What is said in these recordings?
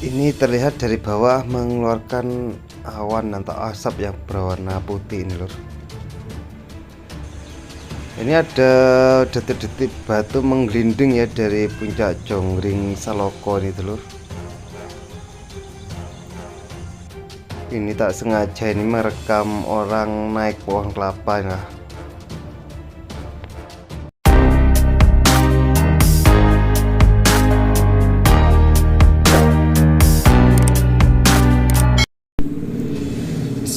Ini terlihat dari bawah mengeluarkan awan atau asap yang berwarna putih ini lur. Ini ada detik-detik batu menggelinding ya dari puncak Jonggring Saloko ini lur. Ini tak sengaja ini merekam orang naik pohon kelapa ya.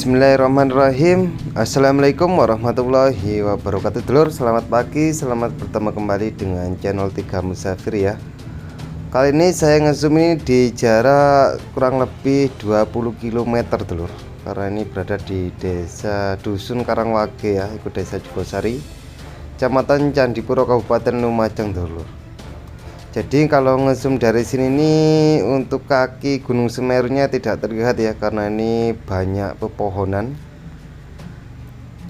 Bismillahirrahmanirrahim. Assalamualaikum warahmatullahi wabarakatuh dulur. Selamat pagi, selamat bertemu kembali dengan channel 3 Musafir ya. Kali ini saya ngezoom ini di jarak kurang lebih 20 km dulur. Karena ini berada di desa Dusun Karangwage ya, ikut desa Jugosari, Kecamatan Candipuro, Kabupaten Lumajang dulur. Jadi kalau ngezoom dari sini nih untuk kaki Gunung Semerunya tidak terlihat ya, karena ini banyak pepohonan.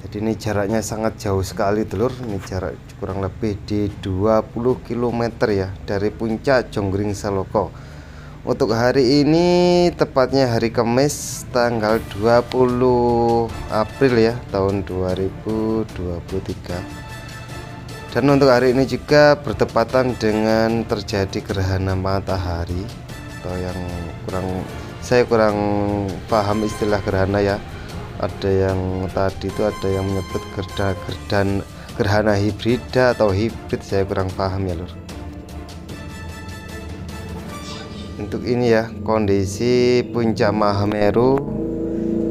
Jadi ini jaraknya sangat jauh sekali dulur. Ini jarak kurang lebih di 20 km ya dari puncak Jonggring Saloko. Untuk hari ini tepatnya hari Kamis tanggal 20 April ya tahun 2023. Dan untuk hari ini juga bertepatan dengan terjadi gerhana matahari, atau yang saya kurang paham istilah gerhana ya. Ada yang tadi itu ada yang menyebut gerhana hibrida atau hibrid, saya kurang paham ya lur. Untuk ini ya kondisi puncak Mahameru.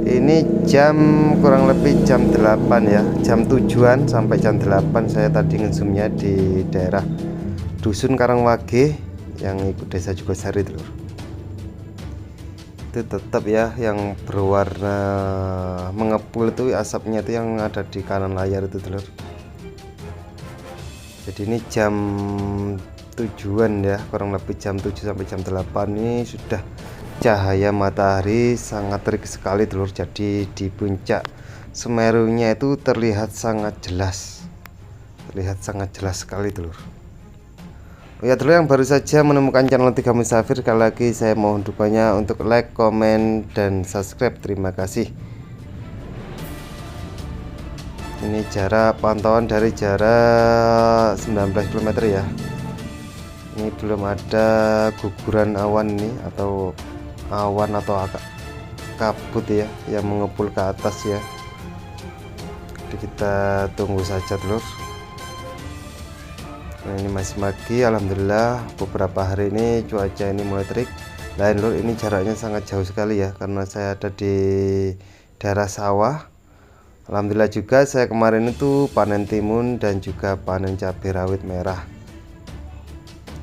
Ini jam kurang lebih jam 8 ya, jam 7-an sampai jam 8 saya tadi ngezoomnya di daerah Dusun Karangwage yang ikut desa Jugosari dulur. Itu tetap ya yang berwarna mengepul itu asapnya itu yang ada di kanan layar itu dulur. Jadi ini jam 7-an ya, kurang lebih jam 7 sampai jam 8 ini sudah cahaya matahari sangat terik sekali dulur. Jadi di puncak Semerunya itu terlihat sangat jelas sekali dulur. Ya dulur, yang baru saja menemukan channel 3 Musafir, sekali lagi saya mohon dukanya untuk like, komen, dan subscribe. Terima kasih. Ini jarak pantauan dari jarak 19 km ya. Ini belum ada guguran awan ini, atau awan atau kabut ya yang mengepul ke atas ya. Jadi kita tunggu saja dulur. Nah, ini masih pagi, alhamdulillah beberapa hari ini cuaca ini mulai terik. Lain lur, ini jaraknya sangat jauh sekali ya, karena saya ada di daerah sawah. Alhamdulillah juga saya kemarin itu panen timun dan juga panen cabai rawit merah.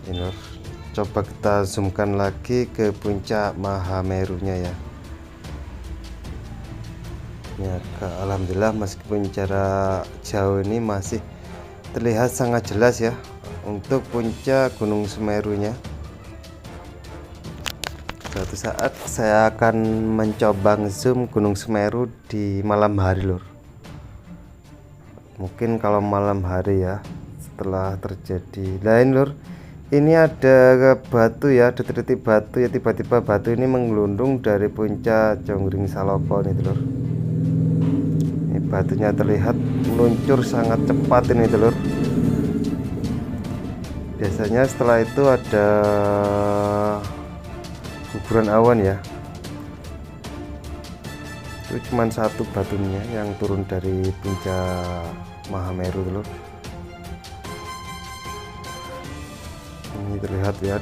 Ini lur, coba kita zoomkan lagi ke puncak Mahamerunya ya. Ya, alhamdulillah meskipun jarak jauh ini masih terlihat sangat jelas ya untuk puncak Gunung Semerunya. Suatu saat saya akan mencoba zoom Gunung Semeru di malam hari lur. Mungkin kalau malam hari ya, setelah terjadi lain lur. Ini ada batu ya, detik-detik batu ya, tiba-tiba batu ini menggelundung dari puncak Jonggring Saloko nih telur. Ini batunya terlihat meluncur sangat cepat ini telur. Biasanya setelah itu ada guguran awan ya. Itu cuma satu batunya yang turun dari puncak Mahameru telur. Ini terlihat ya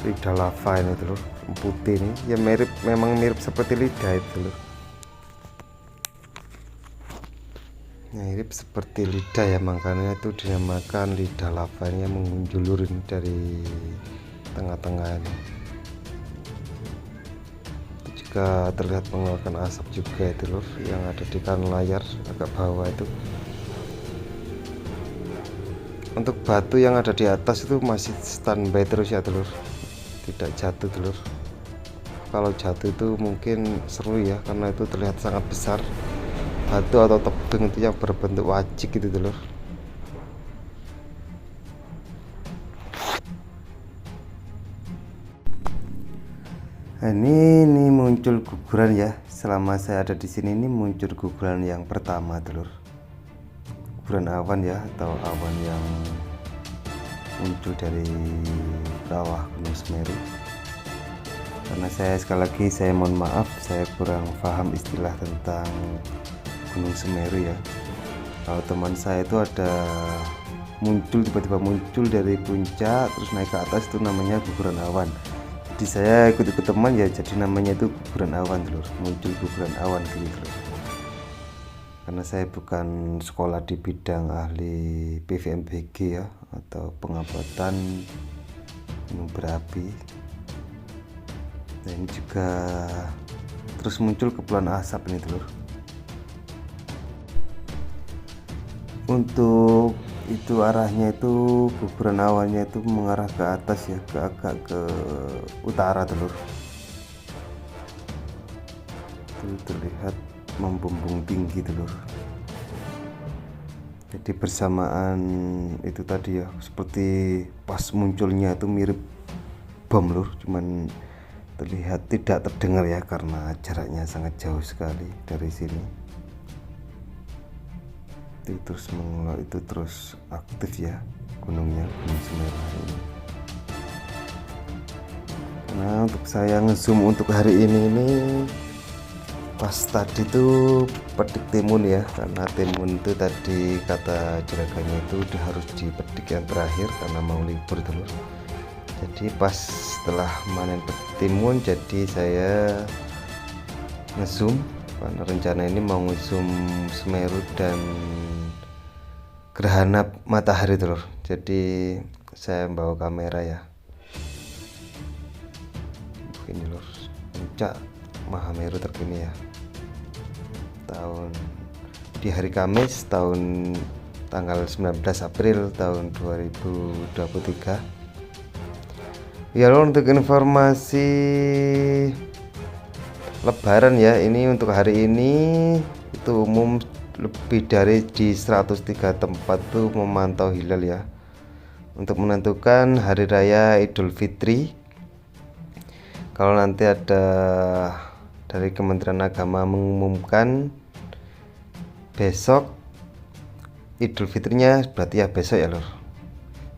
lidah lava ini telur, putih ini ya, memang mirip seperti lidah itu telur. Mirip seperti lidah ya, makanya itu dinamakan lidah lava ini yang menjulur dari tengah-tengah ini. Itu juga terlihat mengeluarkan asap juga itu telur, yang ada di kanan layar agak bawah itu. Untuk batu yang ada di atas itu masih standby terus ya telur, tidak jatuh telur. Kalau jatuh itu mungkin seru ya, karena itu terlihat sangat besar batu atau tebing itu yang berbentuk wajik gitu telur. Ini muncul guguran ya. Selama saya ada di sini ini muncul guguran yang pertama, Telur. Guguran awan ya, atau awan yang muncul dari bawah Gunung Semeru. Karena sekali lagi saya mohon maaf, saya kurang paham istilah tentang Gunung Semeru ya. Kalau teman saya itu ada tiba-tiba muncul dari puncak terus naik ke atas, itu namanya guguran awan. Jadi saya ikut teman ya, jadi namanya itu guguran awan, Telur. Muncul guguran awan gitu, Telur. Karena saya bukan sekolah di bidang ahli PVMBG ya, atau pengamatan gunung berapi. Nah, ini juga terus muncul kepulan asap ini, Telur. Untuk itu arahnya itu guguran awannya itu mengarah ke atas ya, agak ke utara, Telur. Itu terlihat membumbung tinggi, Telur. Jadi bersamaan itu tadi ya, seperti pas munculnya itu mirip bom, Lur. Cuman terlihat tidak terdengar ya, karena jaraknya sangat jauh sekali dari sini. Itu terus aktif ya gunungnya, Gunung Semeru ini. Nah, untuk saya ngezoom untuk hari ini pas tadi tuh pedik timun ya, karena timun itu tadi kata juragannya itu udah harus dipedik yang terakhir karena mau libur, Telur. Jadi pas setelah manen timun, jadi saya ngezoom karena rencana ini mau ngezoom Semeru dan gerhana matahari, Telur. Jadi saya bawa kamera ya. Begini, Lur, puncak Mahameru terkini ya. Di hari Kamis tanggal 19 April tahun 2023. Ya, Lur, untuk informasi Lebaran ya, ini untuk hari ini itu umum lebih dari di 103 tempat tuh memantau hilal ya, untuk menentukan hari raya Idul Fitri. Kalau nanti ada dari Kementerian Agama mengumumkan besok Idul Fitrinya, berarti ya besok ya, Lur.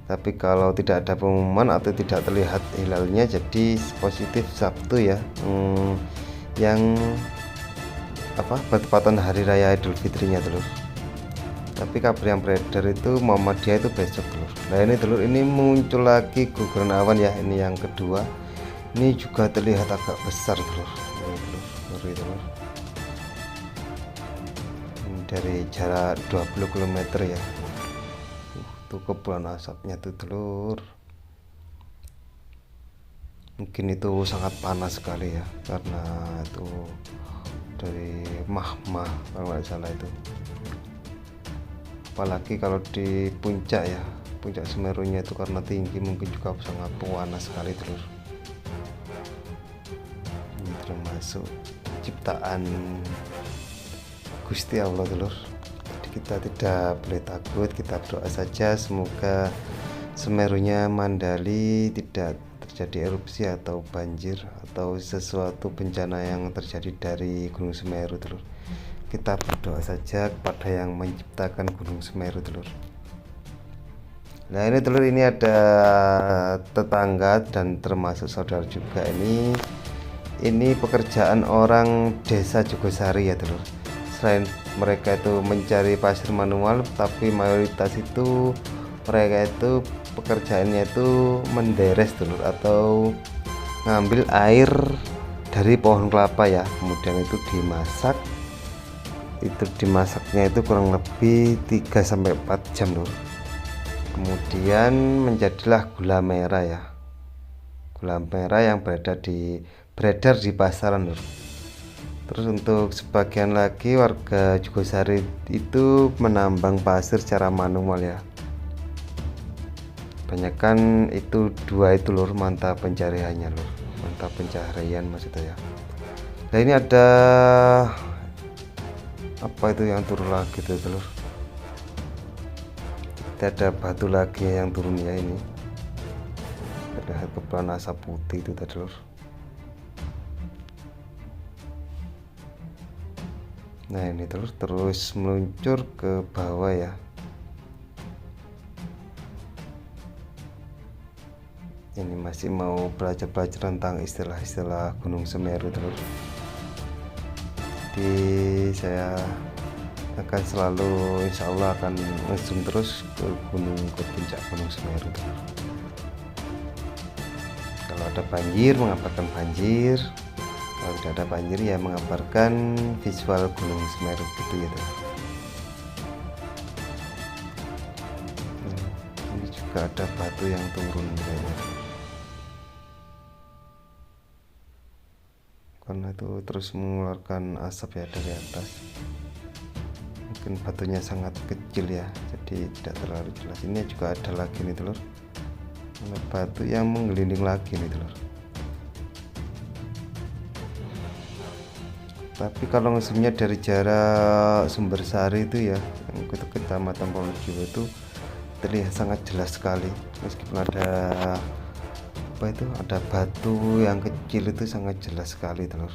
Tapi kalau tidak ada pengumuman atau tidak terlihat hilalnya, jadi positif Sabtu ya, yang bertepatan hari raya Idul Fitrinya, Telur. Tapi kabar yang beredar itu Muhammadiyah itu besok, Telur. Nah ini, Telur, ini muncul lagi guguran awan ya, ini yang kedua. Ini juga terlihat agak besar, Telur. Ini, Telur, ngeri, Telur. Ini dari jarak 20 km ya. Tuh kepulan asapnya tuh, Telur. Mungkin itu sangat panas sekali ya, karena itu dari magma kalau nggak salah itu. Apalagi kalau di puncak ya, puncak Semerunya itu karena tinggi, mungkin juga sangat panas sekali, Telur. Ini termasuk ciptaan Gusti Allah, Telur. Jadi kita tidak boleh takut, kita berdoa saja semoga Semerunya Mandali tidak terjadi erupsi atau banjir atau sesuatu bencana yang terjadi dari Gunung Semeru, Telur. Kita berdoa saja kepada yang menciptakan Gunung Semeru, Telur. Nah ini, Telur, ini ada tetangga dan termasuk saudara juga. Ini pekerjaan orang desa Jogosari ya, Telur. Selain mereka itu mencari pasir manual, tapi mayoritas itu mereka itu pekerjaannya itu menderes, Telur, atau ngambil air dari pohon kelapa ya, kemudian itu dimasak. Itu dimasaknya itu kurang lebih 3-4 jam, Lur. Kemudian menjadilah gula merah ya, gula merah yang beredar di pasaran, Lur. Terus untuk sebagian lagi warga Jogosari itu menambang pasir secara manual ya. Banyakan itu dua itu, Lur, mata pencariannya, Lur. Mata pencaharian maksudnya ya. Nah ini ada apa itu yang turun lagi tuh, Telur? Ada batu lagi yang turun ya, ini ada kepulan asap putih itu, Telur. Nah ini telur terus meluncur ke bawah ya. Ini masih mau belajar tentang istilah-istilah Gunung Semeru telur. Jadi saya akan selalu, insya Allah akan ngezoom terus ke puncak Gunung Semeru telur. Kalau ada banjir mengabarkan banjir, kalau tidak ada banjir ya mengabarkan visual Gunung Semeru gitu ya telur. Ini juga ada batu yang turun kayaknya, karena itu terus mengeluarkan asap ya dari atas. Mungkin batunya sangat kecil ya, jadi tidak terlalu jelas. Ini juga ada lagi nih telur, ada batu yang menggelinding lagi nih telur. Tapi kalau ngezoomnya dari jarak Sumbersari itu ya, yang ke Kecamatan Pronojiwo itu terlihat sangat jelas sekali, meskipun ada apa itu, ada batu yang kecil itu sangat jelas sekali telur.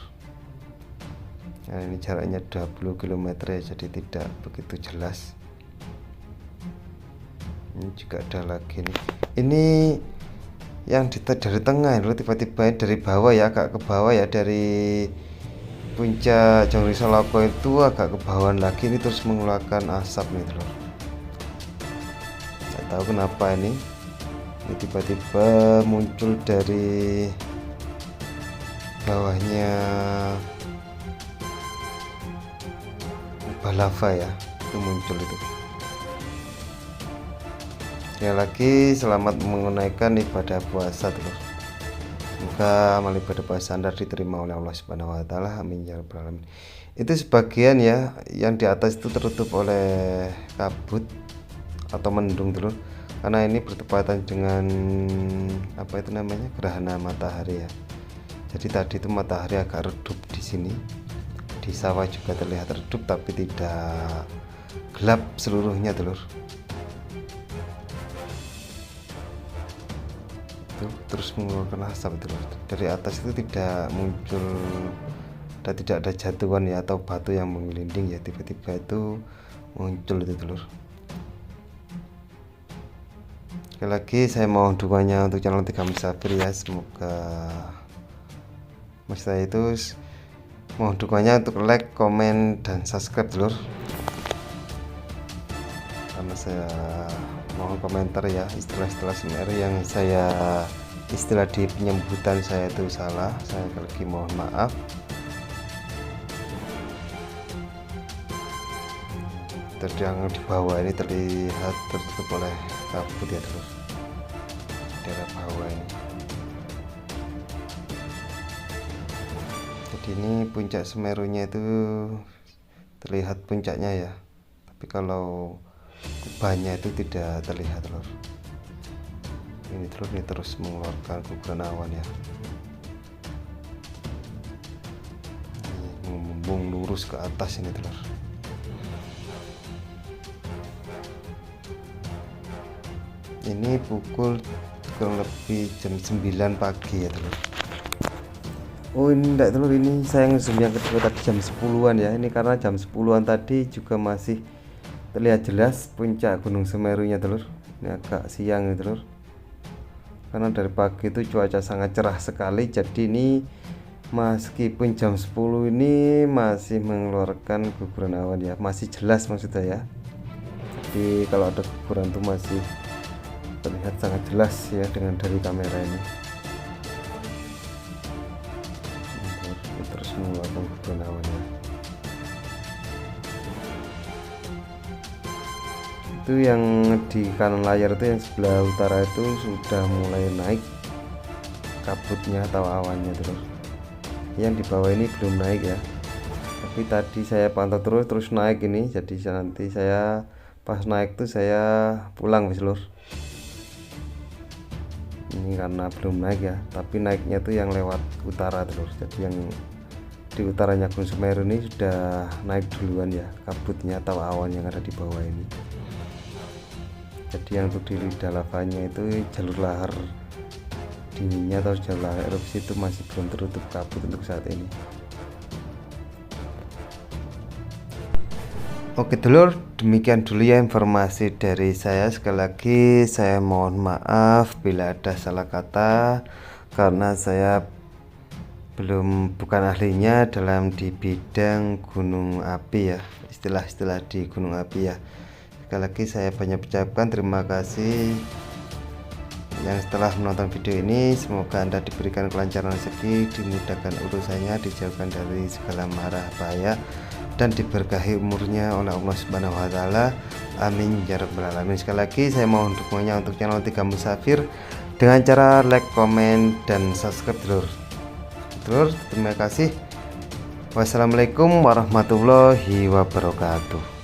Nah ini jaraknya 20 km ya, jadi tidak begitu jelas. Ini juga ada lagi nih, ini yang dari tengah itu tiba-tiba dari bawah ya, agak ke bawah ya, dari puncak Jongri Saloko itu agak ke bawah lagi, ini terus mengeluarkan asap nih telur. Nggak tahu kenapa ini tiba-tiba muncul dari bawahnya lava ya, itu muncul itu. Sekali lagi selamat menunaikan ibadah puasa telur. Semoga amal ibadah puasa Anda diterima oleh Allah Subhanahu wa taala. Amin ya rabbal alamin. Itu sebagian ya, yang di atas itu tertutup oleh kabut atau mendung telur. Karena ini bertepatan dengan apa itu namanya, gerhana matahari ya. Jadi tadi itu matahari agak redup di sini. Di sawah juga terlihat redup tapi tidak gelap seluruhnya telur. Itu terus mengeluarkan asap telur. Dari atas itu tidak muncul, tidak ada jatuhan ya atau batu yang menggelinding ya, tiba-tiba itu muncul itu telur. Sekali lagi saya mohon dukungannya untuk channel Tiga Musafir ya, semoga maksud saya itu mohon dukungannya untuk like, komen, dan subscribe telur. Karena saya mohon komentar ya, istilah-istilah Semeru yang saya istilah di penyebutan saya itu salah, saya lagi mohon maaf. Terus yang di bawah ini terlihat tertutup oleh kabut ya telur, daerah bawah ini. Jadi ini puncak Semerunya itu terlihat puncaknya ya, tapi kalau kubahnya itu tidak terlihat telur. Ini telur ini terus mengeluarkan guguran awan ya, ini membumbung lurus ke atas ini telur. Ini pukul kurang lebih jam 9 pagi ya telur. Oh ini enggak telur, ini saya ngezoom yang kedua tadi jam 10-an ya. Ini karena jam 10-an tadi juga masih terlihat jelas puncak Gunung Semerunya telur. Ini agak siang nih telur, karena dari pagi itu cuaca sangat cerah sekali. Jadi ini meskipun jam 10 ini masih mengeluarkan guguran awan ya, masih jelas maksud saya. Jadi kalau ada guguran itu masih terlihat sangat jelas ya dengan dari kamera ini. Terus mengeluarkan guguran awannya. Itu yang di kanan layar itu, yang sebelah utara itu sudah mulai naik kabutnya atau awannya terus. Yang di bawah ini belum naik ya, tapi tadi saya pantau terus naik ini. Jadi nanti saya pas naik tuh saya pulang lur. Ini karena belum naik ya, tapi naiknya tuh yang lewat utara telur. Jadi yang di utaranya Gunung Semeru ini sudah naik duluan ya kabutnya atau awan yang ada di bawah ini. Jadi yang untuk di lidah lavanya itu jalur lahar dinginnya atau jalur lahar erupsi itu masih belum tertutup kabut untuk saat ini. Oke dulur, demikian dulu ya informasi dari saya. Sekali lagi saya mohon maaf bila ada salah kata, karena saya bukan ahlinya dalam di bidang gunung api ya, istilah-istilah di gunung api ya. Sekali lagi saya banyak ucapkan terima kasih yang telah menonton video ini. Semoga Anda diberikan kelancaran rezeki, dimudahkan urusannya, dijauhkan dari segala mara bahaya, dan diberkahi umurnya oleh Allah Subhanahu wa taala. Amin ya rabbal alamin. Sekali lagi saya mohon dukungannya untuk channel Tiga Musafir dengan cara like, komen, dan subscribe dulur. Terima kasih. Wassalamualaikum warahmatullahi wabarakatuh.